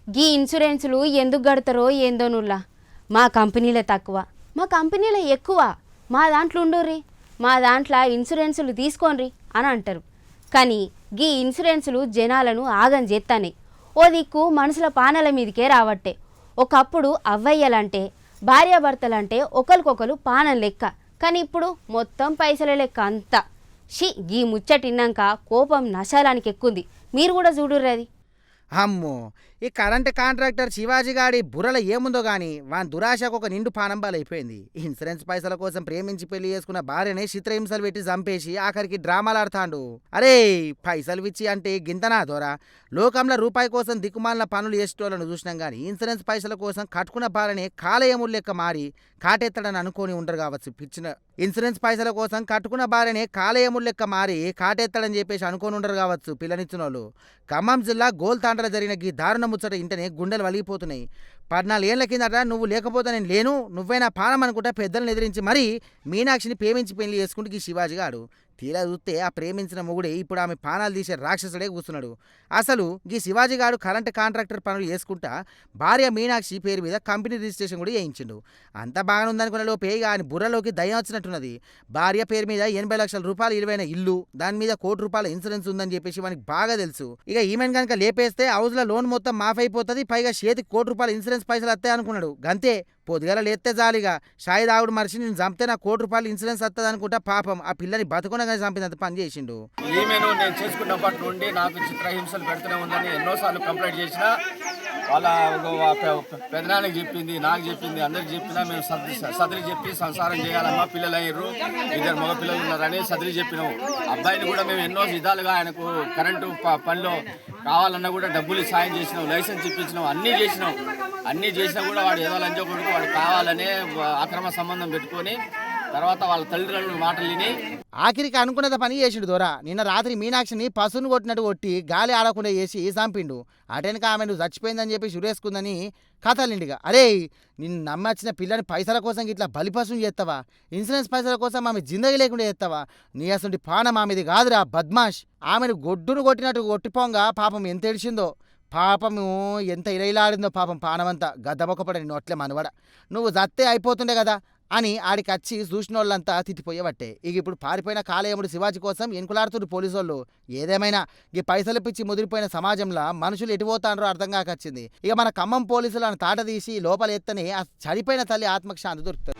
గీ ఇన్సూరెన్సులు ఎందుకు కడతారో ఏందో నుల్లా. మా కంపెనీలే తక్కువ, మా కంపెనీలే ఎక్కువ, మా దాంట్లో ఉండుర్రి, మా దాంట్లో ఇన్సూరెన్సులు తీసుకోండి అని అంటారు. కానీ గీ ఇన్సూరెన్సులు జనాలను ఆగం చేస్తాయి. ఓ దిక్కు మనుషుల పానాల మీదకే రావట్టే. ఒకప్పుడు అవ్వయ్యలంటే భార్యాభర్తలంటే ఒకరికొకరు పానం లెక్క, కానీ ఇప్పుడు మొత్తం పైసల లెక్క అంతా. గీ ముచ్చటిన్నాక కోపం నశాలానికి ఎక్కుంది. మీరు కూడా చూడుర్రి అది. అమ్మో, ఈ కరెంట్ కాంట్రాక్టర్ శివాజీ గాడి బుర్రలో ఏముందో గాని వాని దురాశకు ఒక నిండు పానంబాలైపోయింది. ఇన్సూరెన్స్ పైసల కోసం ప్రేమించి పెళ్లి చేసుకున్న భార్యని చిత్రహింసలు పెట్టి చంపేసి ఆఖరికి డ్రామాలు ఆడతాండు. అరే, పైసలు విచ్చి అంటే గింతనా దొరా? లోకంలో రూపాయి కోసం దిక్కుమాలిన పనులు చేసేటోళ్ళను చూసినాం గానీ ఇన్సూరెన్స్ పైసల కోసం కట్టుకున్న భార్యని కాలయములు లెక్క మారి కాటెత్తడని అనుకోని ఉండరు కావచ్చు. పిచ్చిన ఇన్సూరెన్స్ పైసల కోసం కట్టుకున్న భార్యని కాలయములు లెక్క మారి కాటెత్తడని చెప్పేసి అనుకోని ఉండరు కావచ్చు పిల్లనిచ్చిన వాళ్ళు. ఖమ్మం జిల్లా గోల్తాండ్ర జరిగిన ఈ దారుణ ముచ్చట ఇంటనే గుండెలు వలిగిపోతున్నాయి. 14 ఏళ్ల కిందట నువ్వు లేకపోతే నేను లేను, నువ్వైనా పానం అనుకుంటా పెద్దలను ఎదిరించి మరీ మీనాక్షిని ప్రేమించి పెళ్లి చేసుకుంటూ ఈ శివాజీ గాడు. తీరా చూస్తే ఆ ప్రేమించిన మొగుడే ఇప్పుడు ఆమె పానాలు తీసే రాక్షసుడే కూర్చున్నాడు. అసలు ఈ శివాజీ గాడు కరెంట్ కాంట్రాక్టర్ పనులు చేసుకుంటా భార్య మీనాక్షి పేరు మీద కంపెనీ రిజిస్ట్రేషన్ కూడా చేయించిండు. అంత బాగానే ఉందనుకున్న లోపే ఆయన బుర్రలోకి దయ్యం వచ్చినట్టున్నది. భార్య పేరు మీద 80 లక్షల రూపాయలు విలువైన ఇల్లు, దాని మీద ₹1,00,00,000 ఇన్సూరెన్స్ ఉందని చెప్పేసి వానికి బాగా తెలుసు. ఇక ఈమెన్ కనుక లేపేస్తే హౌస్లో లోన్ మొత్తం మాఫ్ అయిపోతుంది, పైగా చేతికి ₹1,00,00,000 ఇన్సూరెన్స్ పైసలు వస్తాయి అనుకున్నాడు. గంతే, పొద్దుగల లేస్తే జాలిగా షాయి దాగుడు మనిషి నేను చంపితే నాకు ₹1,00,00,000 ఇన్సూరెన్స్ వస్తుంది అనుకుంటా పాపం ఆ పిల్లని బతుకునగానే చంపినంత పని చేసిండు. ఈమెను నేను చేసుకున్నప్పటి నుండి నాకు చిత్రహింసలు పెడుతూనే ఉందని ఎన్నోసార్లు కంప్లైంట్ చేసినా వాళ్ళ పెదనానికి చెప్పింది, నాకు చెప్పింది, అందరికి చెప్పినా మేము సదిరి చెప్పి సంసారం చేయాలమ్మా, పిల్లలు అయ్యారు, 2 మగ పిల్లలు ఉన్నారని సదిరి చెప్పినాం. అబ్బాయిని కూడా మేము ఎన్నో విధాలుగా ఆయనకు కరెంటు పనిలో కావాలన్నా కూడా డబ్బులు సాయం చేసినాం, లైసెన్స్ ఇప్పించినాం, అన్నీ చేసినా కూడా వాడు ఏదో లంచ కొడుకు వాడు కావాలనే అక్రమ సంబంధం పెట్టుకొని తర్వాత వాళ్ళ తల్లిదండ్రుల మాటలు విని ఆఖరికి అనుకున్నది పని చేసిండు దొరా. నిన్న రాత్రి మీనాక్షిని పశువును కొట్టినట్టు కొట్టి గాలి ఆడకుండా చేసి చంపిండు. అటెనక ఆమె నువ్వు చచ్చిపోయిందని చెప్పి సురేసుకుందని కథలిండిగా. అరే, నిన్ను నమ్మచ్చిన పిల్లని పైసల కోసం ఇట్లా బలిపశువుని చేస్తావా? ఇన్సూరెన్స్ పైసల కోసం ఆమె జిందగీ లేకుండా చేస్తావా? నీ అసలు పానం ఆమెది కాదురా బద్మాష్. ఆమెను గొడ్డును కొట్టినట్టు కొట్టిపోంగా పాపం ఎంత ఏడిచిందో, పాపము ఎంత ఇరైలాడిందో పాపం పానమంతా గద్దమొక్కపడని నోట్లే మనవడ. నువ్వు జత్తే అయిపోతుండే కదా అని ఆడికి వచ్చి చూసిన వాళ్ళంతా తిట్టిపోయేవట్టే. ఇక ఇప్పుడు పారిపోయిన కాలేయముడు శివాజీ కోసం ఎన్కులాడుతుడు పోలీసు వాళ్ళు. ఏదేమైనా ఈ పైసలు పిచ్చి ముదిరిపోయిన సమాజంలో మనుషులు ఎటుపోతానో అర్థం కాకొచ్చింది. ఇక మన ఖమ్మం పోలీసులను తాట తీసి లోపల ఎత్తనే ఆ చనిపోయిన తల్లి ఆత్మకు శాంతి దొరుకుతుంది.